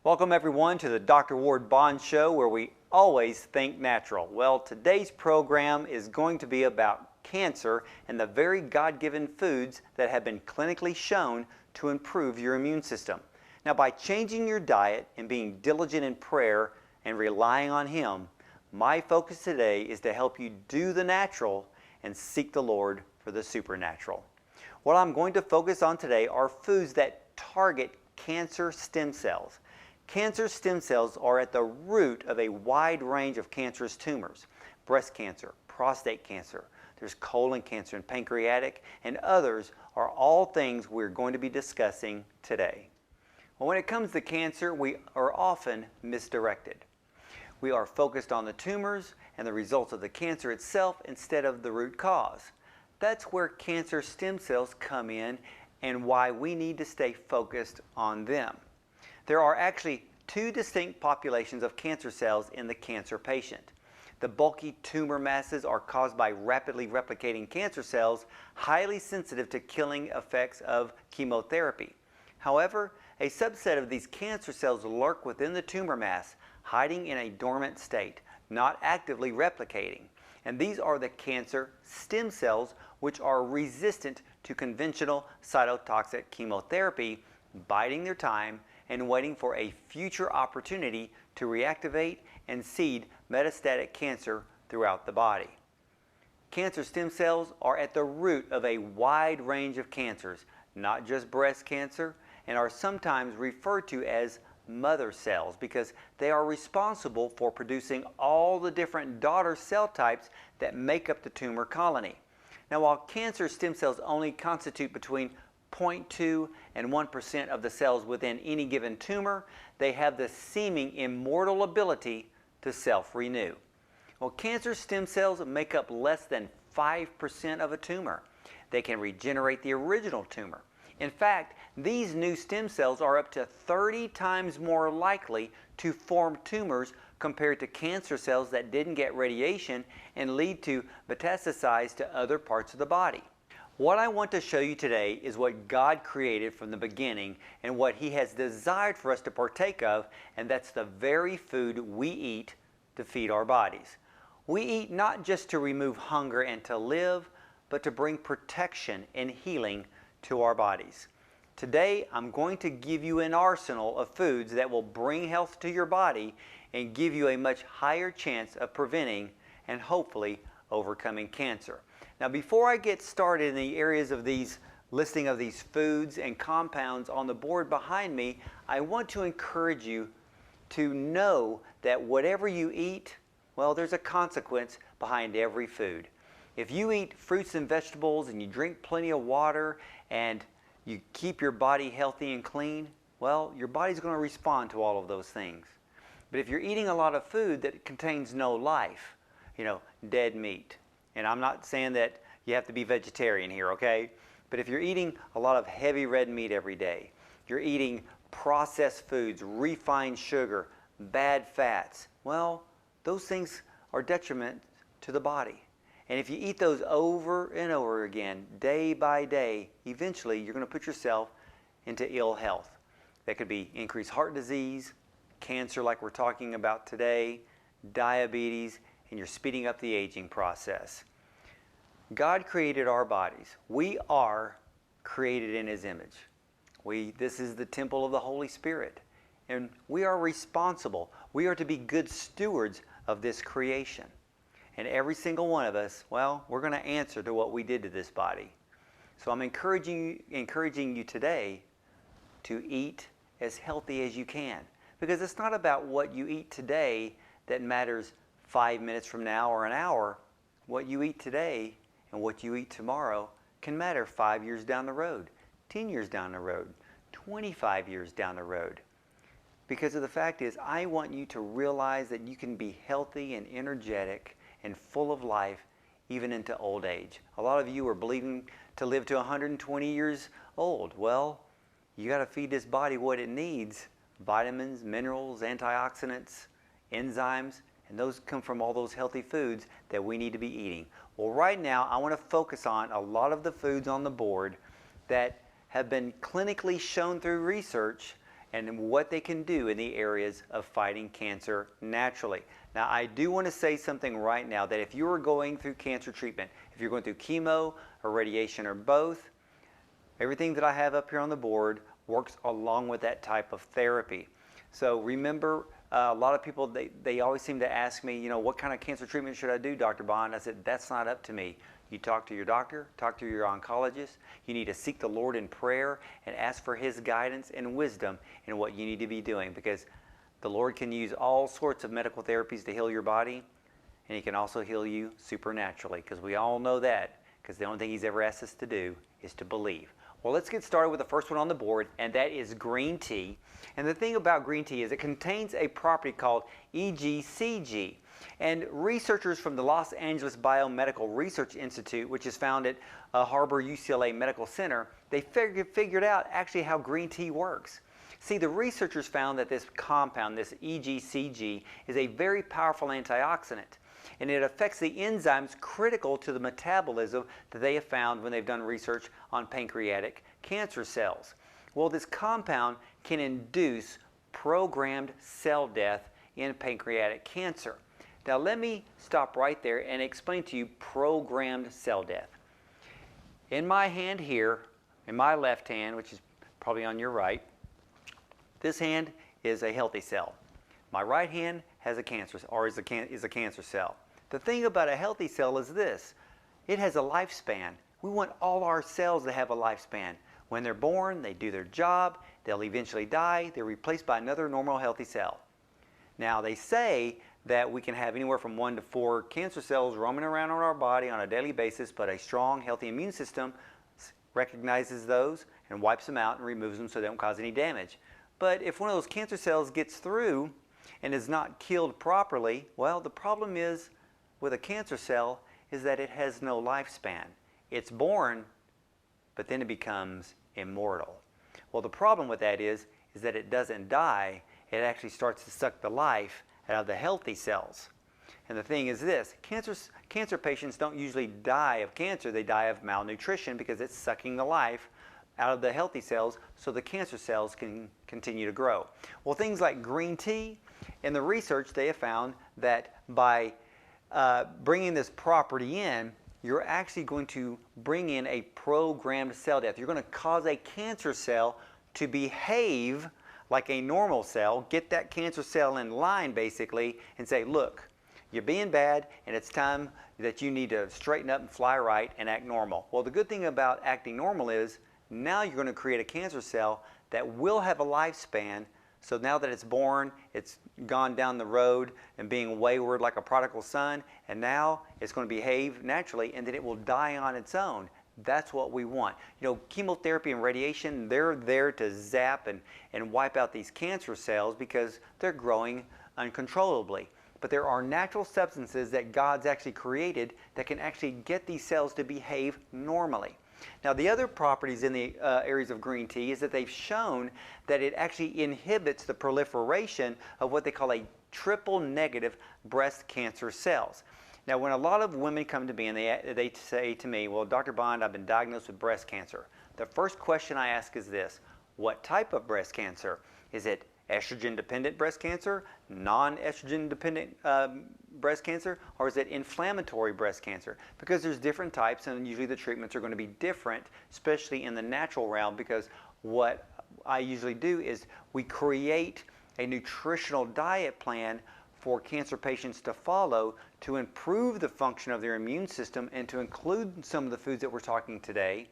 Welcome everyone to the Dr. Ward Bond Show, where we always think natural. Well, today's program is going to be about cancer and the very God-given foods that have been clinically shown to improve your immune system. Now, by changing your diet and being diligent in prayer and relying on Him, my focus today is to help you do the natural and seek the Lord for the supernatural. What I'm going to focus on today are foods that target cancer stem cells. Cancer stem cells are at the root of a wide range of cancerous tumors. Breast cancer, prostate cancer, there's colon cancer and pancreatic, and others are all things we're going to be discussing today. Well, when it comes to cancer, we are often misdirected. We are focused on the tumors and the results of the cancer itself instead of the root cause. That's where cancer stem cells come in and why we need to stay focused on them. There are actually two distinct populations of cancer cells in the cancer patient. The bulky tumor masses are caused by rapidly replicating cancer cells, highly sensitive to killing effects of chemotherapy. However, a subset of these cancer cells lurk within the tumor mass, hiding in a dormant state, not actively replicating. And these are the cancer stem cells, which are resistant to conventional cytotoxic chemotherapy, biding their time and waiting for a future opportunity to reactivate and seed metastatic cancer throughout the body. Cancer stem cells are at the root of a wide range of cancers, not just breast cancer, and are sometimes referred to as mother cells because they are responsible for producing all the different daughter cell types that make up the tumor colony. Now, while cancer stem cells only constitute between 0.2 and 1% of the cells within any given tumor, they have the seeming immortal ability to self-renew. Well, cancer stem cells make up less than 5% of a tumor. They can regenerate the original tumor. In fact, these new stem cells are up to 30 times more likely to form tumors compared to cancer cells that didn't get radiation and lead to metastasize to other parts of the body. What I want to show you today is what God created from the beginning and what He has desired for us to partake of, and that's the very food we eat to feed our bodies. We eat not just to remove hunger and to live, but to bring protection and healing to our bodies. Today, I'm going to give you an arsenal of foods that will bring health to your body and give you a much higher chance of preventing and hopefully overcoming cancer. Now, before I get started in the areas of these listing of these foods and compounds on the board behind me, I want to encourage you to know that whatever you eat, well, there's a consequence behind every food. If you eat fruits and vegetables and you drink plenty of water and you keep your body healthy and clean, well, your body's going to respond to all of those things. But if you're eating a lot of food that contains no life, dead meat, and I'm not saying that you have to be vegetarian here, okay? But if you're eating a lot of heavy red meat every day, you're eating processed foods, refined sugar, bad fats, well, those things are detriment to the body. And if you eat those over and over again, day by day, eventually you're going to put yourself into ill health. That could be increased heart disease, cancer like we're talking about today, diabetes, and you're speeding up the aging process. God created our bodies. We are created in His image. This is the temple of the Holy Spirit. And we are responsible. We are to be good stewards of this creation. And every single one of us, well, we're going to answer to what we did to this body. So I'm encouraging you today to eat as healthy as you can. Because it's not about what you eat today that matters 5 minutes from now or an hour. What you eat today and what you eat tomorrow can matter 5 years down the road, 10 years down the road, 25 years down the road. Because of the fact is, I want you to realize that you can be healthy and energetic and full of life even into old age. A lot of you are believing to live to 120 years old. Well, you got to feed this body what it needs: vitamins, minerals, antioxidants, enzymes, and those come from all those healthy foods that we need to be eating. Well, right now, I want to focus on a lot of the foods on the board that have been clinically shown through research and what they can do in the areas of fighting cancer naturally. Now, I do want to say something right now that if you are going through cancer treatment, if you're going through chemo or radiation or both, everything that I have up here on the board works along with that type of therapy. So remember, a lot of people, they always seem to ask me, you know, what kind of cancer treatment should I do, Dr. Bond? I said, that's not up to me. You talk to your doctor, talk to your oncologist. You need to seek the Lord in prayer and ask for His guidance and wisdom in what you need to be doing, because the Lord can use all sorts of medical therapies to heal your body, and He can also heal you supernaturally, because we all know that, because the only thing He's ever asked us to do is to believe. Well, let's get started with the first one on the board, and that is green tea. And the thing about green tea is it contains a property called EGCG. And researchers from the Los Angeles Biomedical Research Institute, which is found at Harbor UCLA Medical Center, they figured out actually how green tea works. See, the researchers found that this compound, this EGCG, is a very powerful antioxidant, and it affects the enzymes critical to the metabolism that they have found when they've done research on pancreatic cancer cells. Well, this compound can induce programmed cell death in pancreatic cancer. Now, let me stop right there and explain to you programmed cell death. In my hand here, in my left hand, which is probably on your right, this hand is a healthy cell. My right hand has a cancer, or is a cancer cell. The thing about a healthy cell is this: it has a lifespan. We want all our cells to have a lifespan. When they're born, they do their job, they'll eventually die, they're replaced by another normal healthy cell. Now, they say that we can have anywhere from 1 to 4 cancer cells roaming around on our body on a daily basis, but a strong, healthy immune system recognizes those and wipes them out and removes them so they don't cause any damage. But if one of those cancer cells gets through and is not killed properly, well, the problem is with a cancer cell is that it has no lifespan. It's born, but then it becomes immortal. Well, the problem with that is that it doesn't die. It actually starts to suck the life out of the healthy cells. And the thing is this: cancer patients don't usually die of cancer. They die of malnutrition because it's sucking the life out of the healthy cells so the cancer cells can continue to grow. Well, things like green tea, in the research they have found that by bringing this property in, you're actually going to bring in a programmed cell death. You're going to cause a cancer cell to behave like a normal cell, get that cancer cell in line basically, and say, look, you're being bad and it's time that you need to straighten up and fly right and act normal. Well, the good thing about acting normal is now you're going to create a cancer cell that will have a lifespan. So now that it's born, it's gone down the road and being wayward like a prodigal son, and now it's going to behave naturally, and then it will die on its own. That's what we want. You know, chemotherapy and radiation, they're there to zap and wipe out these cancer cells because they're growing uncontrollably. But there are natural substances that God's actually created that can actually get these cells to behave normally. Now, the other properties in the areas of green tea is that they've shown that it actually inhibits the proliferation of what they call a triple negative breast cancer cells. Now, when a lot of women come to me and they say to me, well, Dr. Bond, I've been diagnosed with breast cancer, the first question I ask is this: what type of breast cancer? Is it estrogen-dependent breast cancer, non-estrogen-dependent breast cancer, or is it inflammatory breast cancer? Because there's different types, and usually the treatments are going to be different, especially in the natural realm, because what I usually do is we create a nutritional diet plan for cancer patients to follow to improve the function of their immune system and to include some of the foods that we're talking today.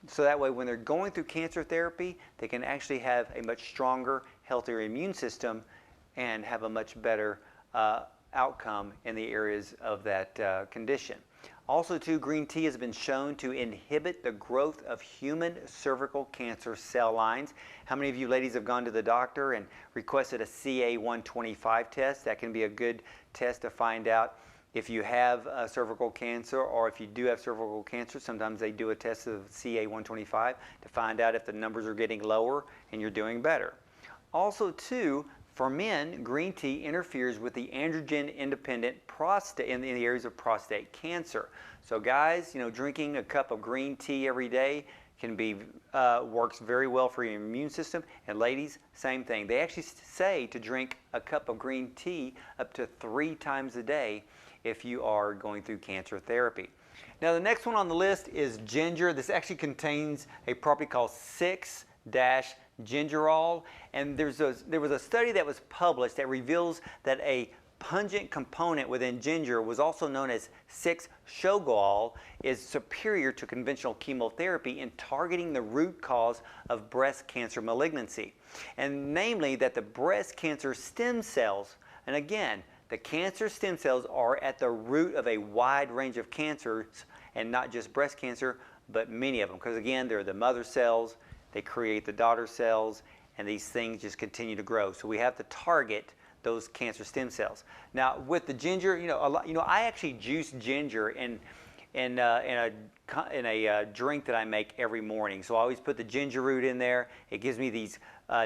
So that way when they're going through cancer therapy, they can actually have a much stronger, healthier immune system and have a much better outcome in the areas of that condition. Also, too, green tea has been shown to inhibit the growth of human cervical cancer cell lines. How many of you ladies have gone to the doctor and requested a CA-125 test? That can be a good test to find out if you have cervical cancer, or if you do have cervical cancer, sometimes they do a test of CA-125 to find out if the numbers are getting lower and you're doing better. Also, too, For men, green tea interferes with the androgen-independent prostate in the areas of prostate cancer. So guys, drinking a cup of green tea every day can be works very well for your immune system. And ladies, same thing. They actually say to drink a cup of green tea up to 3 times a day if you are going through cancer therapy. Now the next one on the list is ginger. This actually contains a property called 6-gingerol, and there was a study that was published that reveals that a pungent component within ginger, was also known as 6-shogol, is superior to conventional chemotherapy in targeting the root cause of breast cancer malignancy, and namely that the breast cancer stem cells, and again, the cancer stem cells are at the root of a wide range of cancers, and not just breast cancer, but many of them, because again, they're the mother cells, they create the daughter cells, and these things just continue to grow. So we have to target those cancer stem cells. Now with the ginger, I actually juice ginger in a drink that I make every morning. So I always put the ginger root in there. It gives me these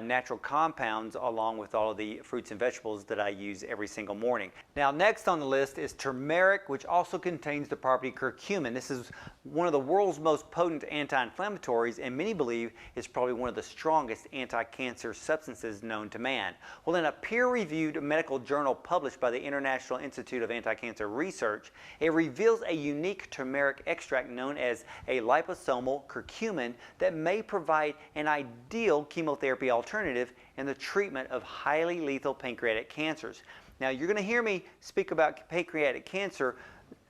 natural compounds along with all of the fruits and vegetables that I use every single morning. Now next on the list is turmeric, which also contains the property curcumin. This is one of the world's most potent anti-inflammatories, and many believe it's probably one of the strongest anti-cancer substances known to man. Well, in a peer-reviewed medical journal published by the International Institute of Anti-Cancer Research, it reveals a unique turmeric extract known as a liposomal curcumin that may provide an ideal chemotherapy alternative in the treatment of highly lethal pancreatic cancers. Now you're going to hear me speak about pancreatic cancer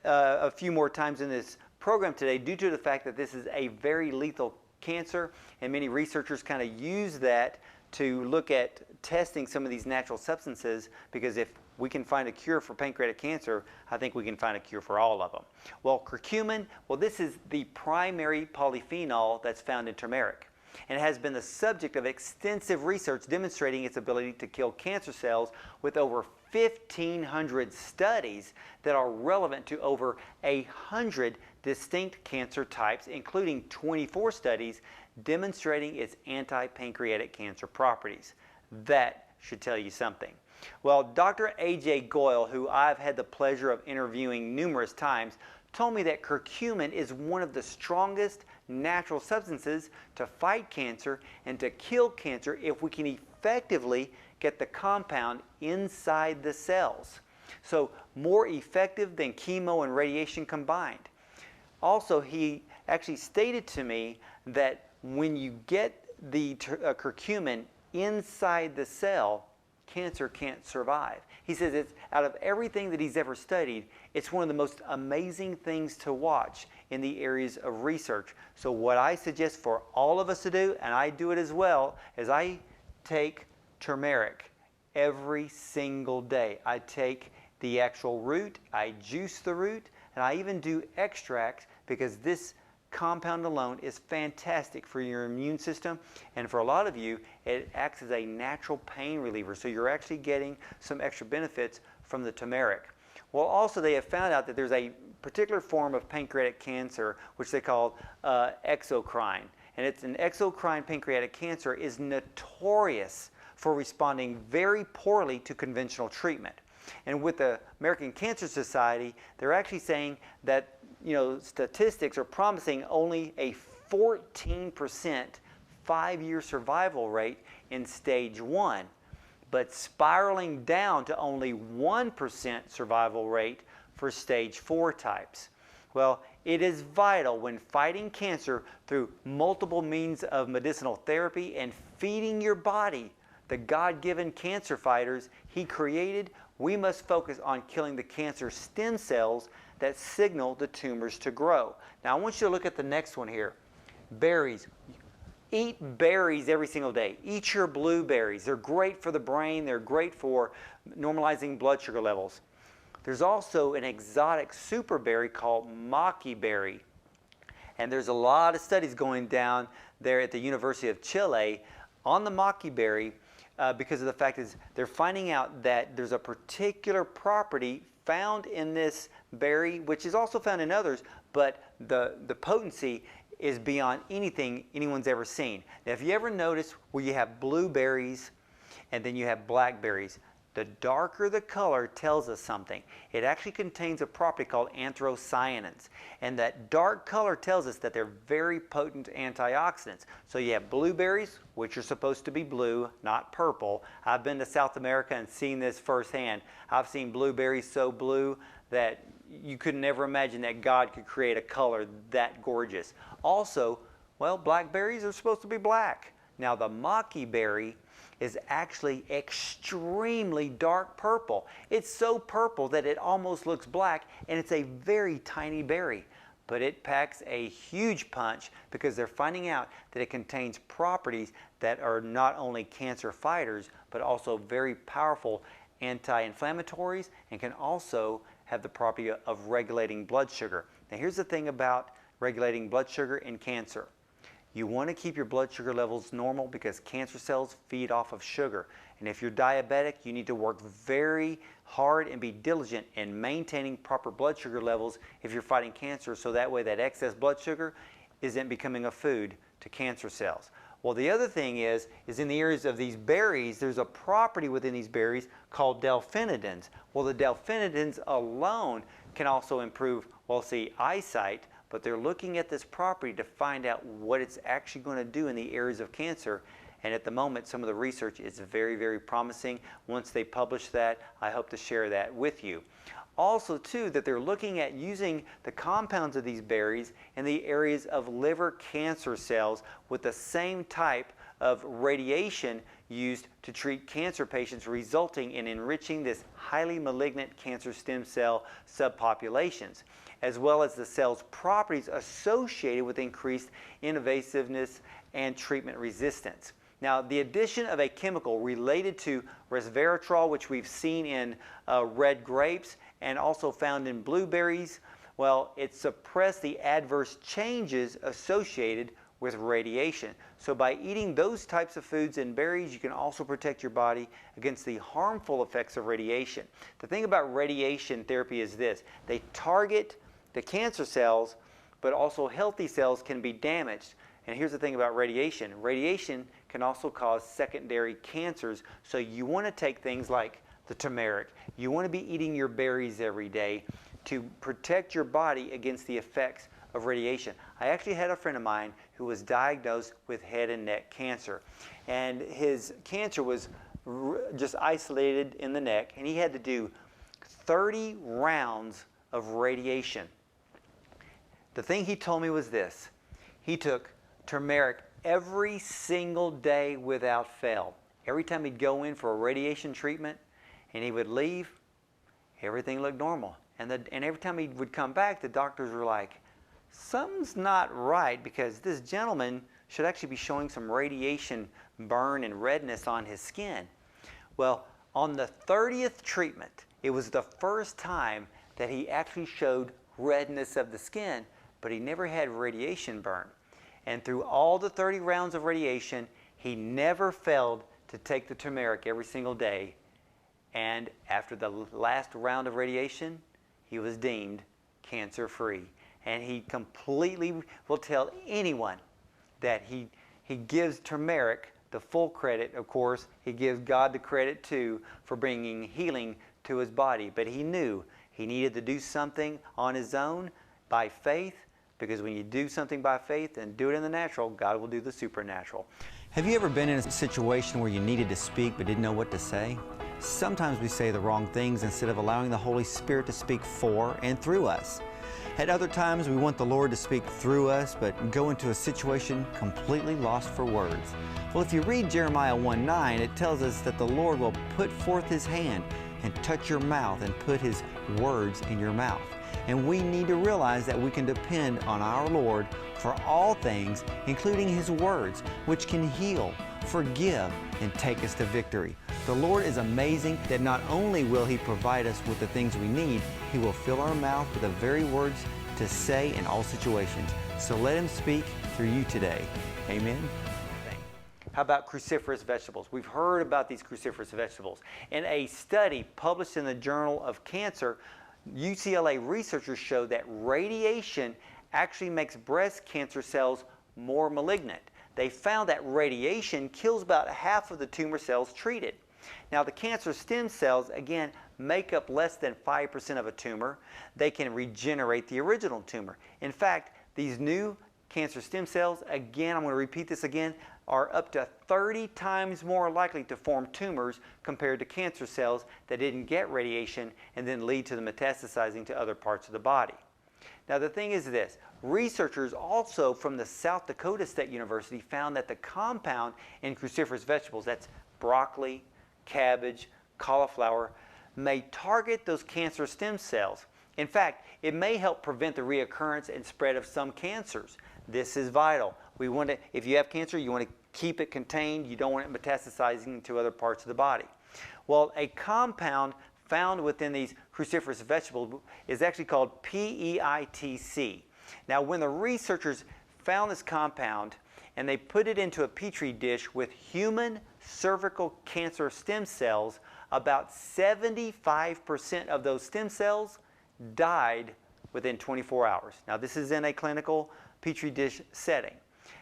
a few more times in this program today due to the fact that this is a very lethal cancer, and many researchers kind of use that to look at testing some of these natural substances, because if we can find a cure for pancreatic cancer, I think we can find a cure for all of them. Well, curcumin, this is the primary polyphenol that's found in turmeric, and it has been the subject of extensive research demonstrating its ability to kill cancer cells with over 1,500 studies that are relevant to over 100 distinct cancer types, including 24 studies demonstrating its anti-pancreatic cancer properties. That should tell you something. Well, Dr. A.J. Goyle, who I've had the pleasure of interviewing numerous times, told me that curcumin is one of the strongest natural substances to fight cancer and to kill cancer if we can effectively get the compound inside the cells. So more effective than chemo and radiation combined. Also, he actually stated to me that when you get the curcumin inside the cell, cancer can't survive. He says it's, out of everything that he's ever studied, it's one of the most amazing things to watch in the areas of research. So what I suggest for all of us to do, and I do it as well, is I take turmeric every single day. I take the actual root, I juice the root, and I even do extracts, because this compound alone is fantastic for your immune system, and for a lot of you it acts as a natural pain reliever, so you're actually getting some extra benefits from the turmeric. Well, also they have found out that there's a particular form of pancreatic cancer which they call exocrine, and it's an exocrine pancreatic cancer is notorious for responding very poorly to conventional treatment. And with the American Cancer Society, they're actually saying that statistics are promising only a 14% 5-year survival rate in stage 1, but spiraling down to only 1% survival rate for stage 4 types. Well, it is vital when fighting cancer through multiple means of medicinal therapy and feeding your body the God-given cancer fighters He created. We must focus on killing the cancer stem cells that signal the tumors to grow. Now I want you to look at the next one here. Berries. Eat berries every single day. Eat your blueberries. They're great for the brain. They're great for normalizing blood sugar levels. There's also an exotic super berry called maqui berry. And there's a lot of studies going down there at the University of Chile on the maqui berry because of the fact is they're finding out that there's a particular property found in this berry, which is also found in others, but the potency is beyond anything anyone's ever seen. Now, if you ever notice where you have blueberries And then you have blackberries. The darker the color tells us something. It actually contains a property called anthocyanins. And that dark color tells us that they're very potent antioxidants. So you have blueberries, which are supposed to be blue, not purple. I've been to South America and seen this firsthand. I've seen blueberries so blue that you could never imagine that God could create a color that gorgeous. Also, well, blackberries are supposed to be black. Now the maqui berry is actually extremely dark purple. It's so purple that it almost looks black, and it's a very tiny berry. But it packs a huge punch because they're finding out that it contains properties that are not only cancer fighters, but also very powerful anti-inflammatories, and can also have the property of regulating blood sugar. Now here's the thing about regulating blood sugar in cancer. You want to keep your blood sugar levels normal because cancer cells feed off of sugar. And if you're diabetic, you need to work very hard and be diligent in maintaining proper blood sugar levels if you're fighting cancer, so that way that excess blood sugar isn't becoming a food to cancer cells. Well, the other thing is in the areas of these berries, there's a property within these berries called delphinidins. Well, the delphinidins alone can also improve, well, see, eyesight, but they're looking at this property to find out what it's actually going to do in the areas of cancer. And at the moment, some of the research is very, very promising. Once they publish that, I hope to share that with you. Also, too, that they're looking at using the compounds of these berries in the areas of liver cancer cells with the same type of radiation used to treat cancer patients, resulting in enriching this highly malignant cancer stem cell subpopulations, as well as the cell's properties associated with increased invasiveness and treatment resistance. Now, the addition of a chemical related to resveratrol, which we've seen in red grapes and also found in blueberries, well, it suppressed the adverse changes associated with radiation. So by eating those types of foods and berries, you can also protect your body against the harmful effects of radiation. The thing about radiation therapy is this: they target the cancer cells, but also healthy cells can be damaged. And here's the thing about radiation. Radiation can also cause secondary cancers, so you want to take things like the turmeric. You want to be eating your berries every day to protect your body against the effects of radiation. I actually had a friend of mine who was diagnosed with head and neck cancer, and his cancer was just isolated in the neck, and he had to do 30 rounds of radiation. The thing he told me was this: he took turmeric every single day without fail. Every time he'd go in for a radiation treatment and he would leave, everything looked normal. And every time he would come back, the doctors were like, something's not right, because this gentleman should actually be showing some radiation burn and redness on his skin. Well, on the 30th treatment, it was the first time that he actually showed redness of the skin, but he never had radiation burn. And through all the 30 rounds of radiation, he never failed to take the turmeric every single day. And after the last round of radiation, he was deemed cancer-free. And he completely will tell anyone that he gives turmeric the full credit. Of course, he gives God the credit too for bringing healing to his body. But he knew he needed to do something on his own by faith, because when you do something by faith and do it in the natural, God will do the supernatural. Have you ever been in a situation where you needed to speak but didn't know what to say? Sometimes we say the wrong things instead of allowing the Holy Spirit to speak for and through us. At other times, we want the Lord to speak through us, but go into a situation completely lost for words. Well, if you read Jeremiah 1:9, it tells us that the Lord will put forth His hand and touch your mouth and put His words in your mouth. And we need to realize that we can depend on our Lord for all things, including His words, which can heal, forgive, and take us to victory. The Lord is amazing that not only will He provide us with the things we need, He will fill our mouth with the very words to say in all situations. So let Him speak through you today. Amen. How about cruciferous vegetables? We've heard about these cruciferous vegetables. In a study published in the Journal of Cancer, UCLA researchers showed that radiation actually makes breast cancer cells more malignant. they found that radiation kills about half of the tumor cells treated. Now, the cancer stem cells, again, make up less than 5% of a tumor. They can regenerate the original tumor. In fact, these new cancer stem cells, again, I'm going to repeat this again, are up to 30 times more likely to form tumors compared to cancer cells that didn't get radiation and then lead to the metastasizing to other parts of the body. Now, the thing is this, researchers also from the South Dakota State University found that the compound in cruciferous vegetables, that's broccoli, cabbage, cauliflower, may target those cancer stem cells. In fact, it may help prevent the reoccurrence and spread of some cancers. This is vital. We want to, if you have cancer, you want to keep it contained. You don't want it metastasizing to other parts of the body. Well, a compound found within these cruciferous vegetables is actually called PEITC. Now, when the researchers found this compound and they put it into a petri dish with human cervical cancer stem cells, about 75% of those stem cells died within 24 hours. Now, this is in a clinical petri dish setting.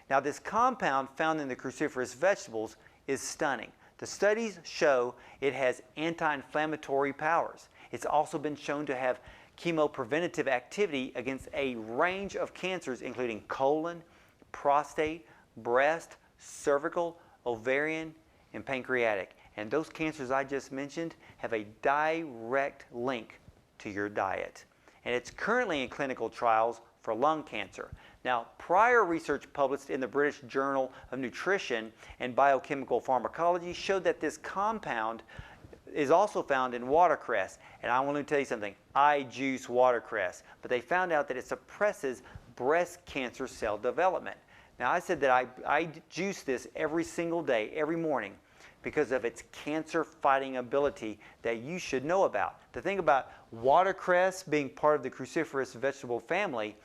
Now, this compound found in the cruciferous vegetables is stunning. The studies show it has anti-inflammatory powers. It's also been shown to have chemopreventative activity against a range of cancers, including colon, prostate, breast, cervical, ovarian, and pancreatic. And those cancers I just mentioned have a direct link to your diet. And it's currently in clinical trials for lung cancer. Now, prior research published in the British Journal of Nutrition and Biochemical Pharmacology showed that this compound is also found in watercress. And I want to tell you something, I juice watercress, but they found out that it suppresses breast cancer cell development. Now, I said that I juice this every single day, every morning, because of its cancer-fighting ability that you should know about. The thing about watercress being part of the cruciferous vegetable family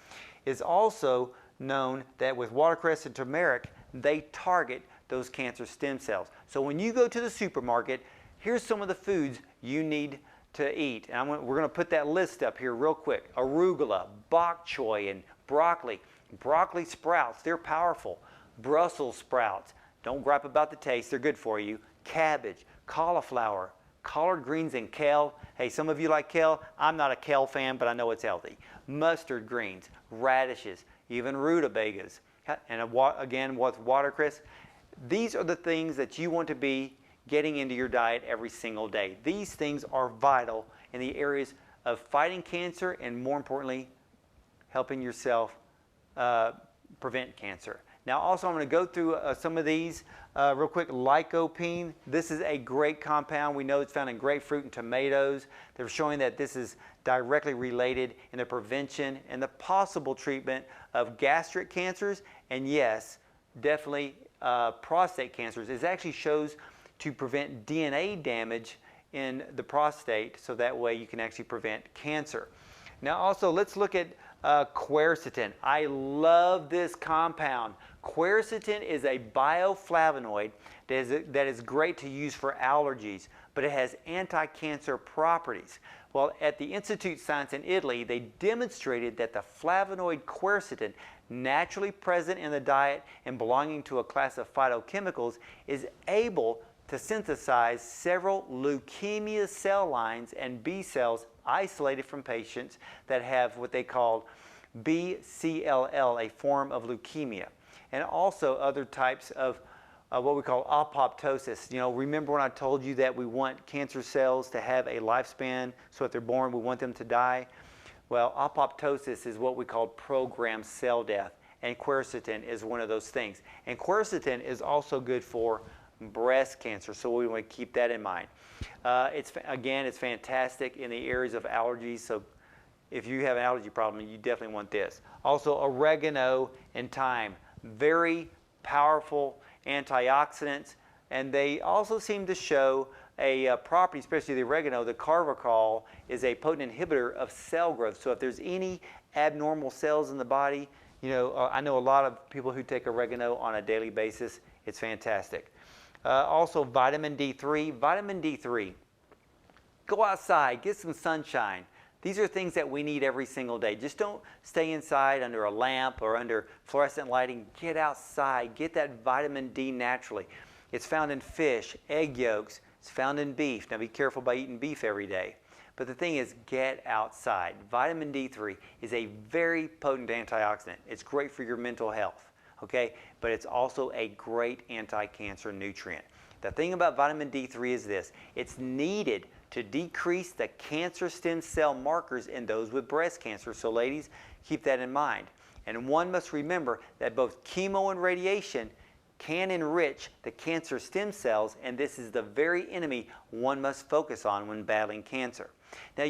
is also known that with watercress and turmeric, they target those cancer stem cells. So when you go to the supermarket, here's some of the foods you need to eat. And we're going to put that list up here real quick. Arugula, bok choy, and broccoli. Broccoli sprouts, they're powerful. Brussels sprouts, don't gripe about the taste, they're good for you. Cabbage, cauliflower, collard greens, and kale. Hey, some of you like kale. I'm not a kale fan, but I know it's healthy. Mustard greens, radishes, even rutabagas. And again, with watercress. These are the things that you want to be getting into your diet every single day. These things are vital in the areas of fighting cancer and, more importantly, helping yourself prevent cancer. Now, also, I'm going to go through some of these real quick. Lycopene, this is a great compound. We know it's found in grapefruit and tomatoes. They're showing that this is directly related in the prevention and the possible treatment of gastric cancers, and yes, definitely prostate cancers. It actually shows to prevent DNA damage in the prostate, so that way you can actually prevent cancer. Now, also, let's look at quercetin. I love this compound. Quercetin is a bioflavonoid that is great to use for allergies, but it has anti-cancer properties. Well, at the Institute Science in Italy, they demonstrated that the flavonoid quercetin, naturally present in the diet and belonging to a class of phytochemicals, is able to synthesize several leukemia cell lines and B cells isolated from patients that have what they call BCLL, a form of leukemia, and also other types of what we call apoptosis. You know, remember when I told you that we want cancer cells to have a lifespan, so if they're born, we want them to die? Well, apoptosis is what we call programmed cell death, and quercetin is one of those things. And quercetin is also good for breast cancer, so we want to keep that in mind. It's fantastic in the areas of allergies, so if you have an allergy problem, you definitely want this. Also, oregano and thyme, very powerful antioxidants, and they also seem to show a property, especially the oregano, the carvacrol is a potent inhibitor of cell growth. So if there's any abnormal cells in the body, you know, I know a lot of people who take oregano on a daily basis. It's fantastic. Also, vitamin D3. Vitamin D3. Go outside, get some sunshine. These are things that we need every single day. Just don't stay inside under a lamp or under fluorescent lighting. Get outside. Get that vitamin D naturally. It's found in fish, egg yolks. It's found in beef. Now be careful by eating beef every day. But the thing is, get outside. Vitamin D3 is a very potent antioxidant. It's great for your mental health, okay? But it's also a great anti-cancer nutrient. The thing about vitamin D3 is this: it's needed to decrease the cancer stem cell markers in those with breast cancer. So ladies, keep that in mind. And one must remember that both chemo and radiation can enrich the cancer stem cells, and this is the very enemy one must focus on when battling cancer. Now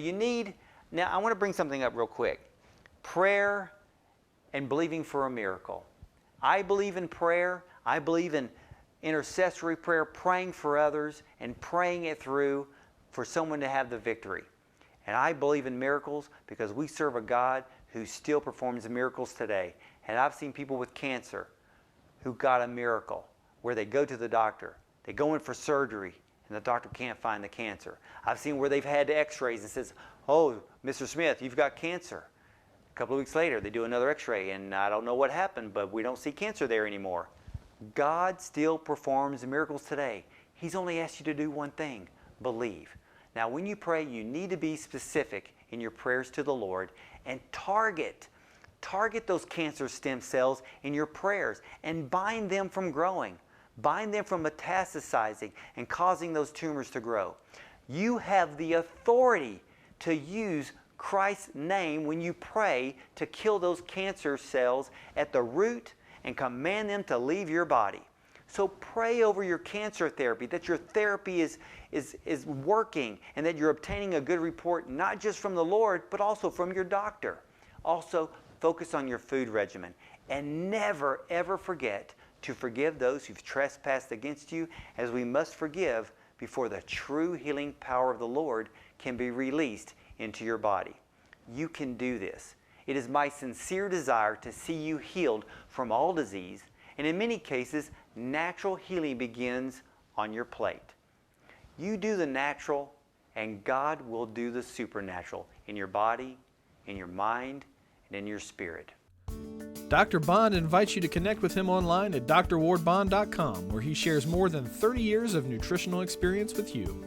I want to bring something up real quick. Prayer and believing for a miracle. I believe in prayer. I believe in intercessory prayer, praying for others and praying it through for someone to have the victory. And I believe in miracles because we serve a God who still performs miracles today. And I've seen people with cancer who got a miracle where they go to the doctor, they go in for surgery, and the doctor can't find the cancer. I've seen where they've had x-rays and says, "Oh, Mr. Smith, you've got cancer." A couple of weeks later, they do another x-ray, and I don't know what happened, but we don't see cancer there anymore. God still performs miracles today. He's only asked you to do one thing: believe. Now, when you pray, you need to be specific in your prayers to the Lord and target those cancer stem cells in your prayers and bind them from growing, bind them from metastasizing and causing those tumors to grow. You have the authority to use Christ's name when you pray to kill those cancer cells at the root and command them to leave your body. So pray over your cancer therapy, that your therapy is working and that you're obtaining a good report, not just from the Lord, but also from your doctor. Also, focus on your food regimen and never, ever forget to forgive those who've trespassed against you, as we must forgive before the true healing power of the Lord can be released into your body. You can do this. It is my sincere desire to see you healed from all disease, and in many cases, natural healing begins on your plate. You do the natural, and God will do the supernatural in your body, in your mind, and in your spirit. Dr. Bond invites you to connect with him online at drwardbond.com, where he shares more than 30 years of nutritional experience with you.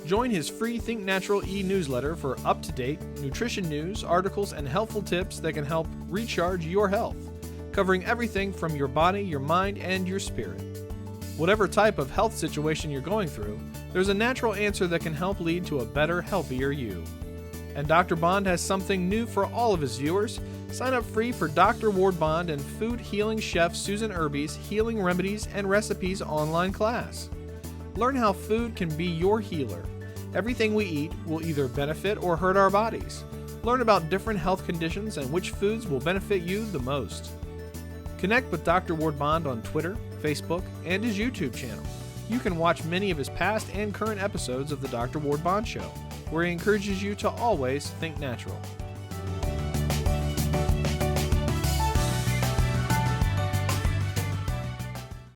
Join his free Think Natural e-newsletter for up-to-date nutrition news, articles, and helpful tips that can help recharge your health, covering everything from your body, your mind, and your spirit. Whatever type of health situation you're going through, there's a natural answer that can help lead to a better, healthier you. And Dr. Bond has something new for all of his viewers. Sign up free for Dr. Ward Bond and food healing chef Susan Irby's Healing Remedies and Recipes online class. Learn how food can be your healer. Everything we eat will either benefit or hurt our bodies. Learn about different health conditions and which foods will benefit you the most. Connect with Dr. Ward Bond on Twitter, Facebook, and his YouTube channel. You can watch many of his past and current episodes of The Dr. Ward Bond Show, where he encourages you to always think natural.